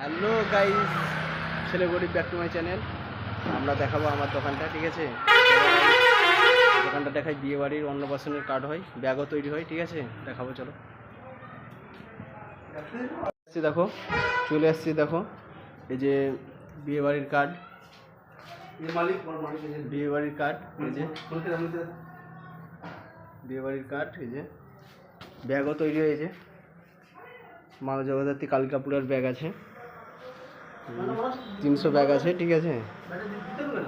Hello guys, ছেলে গরিব back to my channel. আমরা দেখাবো আমার দোকানটা, ঠিক আছে? দোকানটা দেখাই, বিয়ে বাড়ির অন্নপ্রাশনের কার্ড হয়, ব্যাগও তৈরি হয়, ঠিক আছে? দেখাবো, চলো। দেখো, চলে আসছি, দেখো এই যে বিয়ে বাড়ির কার্ড, বিয়ে বাড়ির কার্ড, এই যে বিয়ে বাড়ির কার্ড, এই যে ব্যাগও তৈরি হয়েছে। মানব জগদ্ধাত্রী কালিকাপুরের ব্যাগ আছে, 300 ব্যাগ আছে, ঠিক আছে?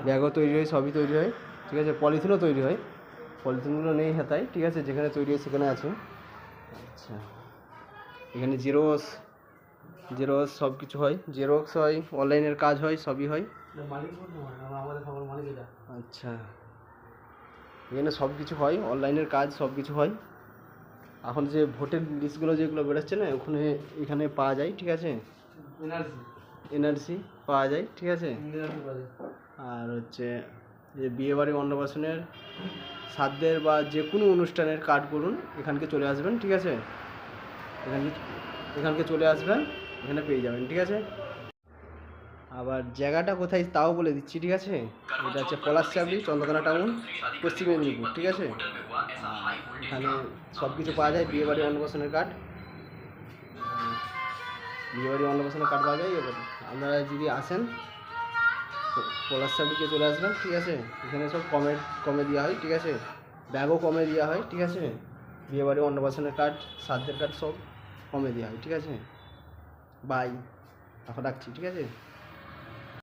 ব্যাগও তৈরি হয়, সবই তৈরি হয়, ঠিক আছে? পলিথিনও তৈরি হয়, পলিথিনগুলো নেই হাতায়, ঠিক আছে? যেখানে তৈরি হয় সেখানে আছে। আচ্ছা, এখানে জেরক্স জেরক্স সব কিছু হয়, জেরক্স হয়, অনলাইনের কাজ হয়, সবই হয়। আচ্ছা, এখানে সব কিছু হয়, অনলাইনের কাজ সব কিছু হয়। এখন যে ভোটের লিস্টগুলো যেগুলো বেরোচ্ছে না, ওখানে এখানে পাওয়া যায়, ঠিক আছে? এনআরসি পাওয়া যায়, ঠিক আছে? আর হচ্ছে যে বিয়েবাড়ি অন্নপ্রাশনের শ্রাদ্ধের বা যে কোনো অনুষ্ঠানের কার্ড করুন, এখানকে চলে আসবেন, ঠিক আছে? এখানকে চলে আসবেন, এখানে পেয়ে যাবেন, ঠিক আছে? আবার জায়গাটা কোথায় তাও বলে দিচ্ছি, ঠিক আছে? এটা হচ্ছে পলাশচাবড়ি, চন্দ্রকোনা টাউন, পশ্চিম মেদিনীপুর, ঠিক আছে? এখানে সব কিছু পাওয়া যায়, বিয়েবাড়ি অন্নপ্রাশনের কার্ড, বিয়েবাড়ি অন্নপ্রাশনের কার্ড পাওয়া যায়। এবার আপনারা যদি আসেন পলাশচাবড়িকে চলে আসবেন, ঠিক আছে? এখানে সব কমে দেওয়া হয়, ঠিক আছে? ব্যাগও কমে দেওয়া হয়, ঠিক আছে? বিয়েবাড়ি অন্নপ্রাশনের কার্ড, শ্রাদ্ধের কার্ড সব কমে দেওয়া হয়, ঠিক আছে? বাই, এখন রাখছি, ঠিক আছে?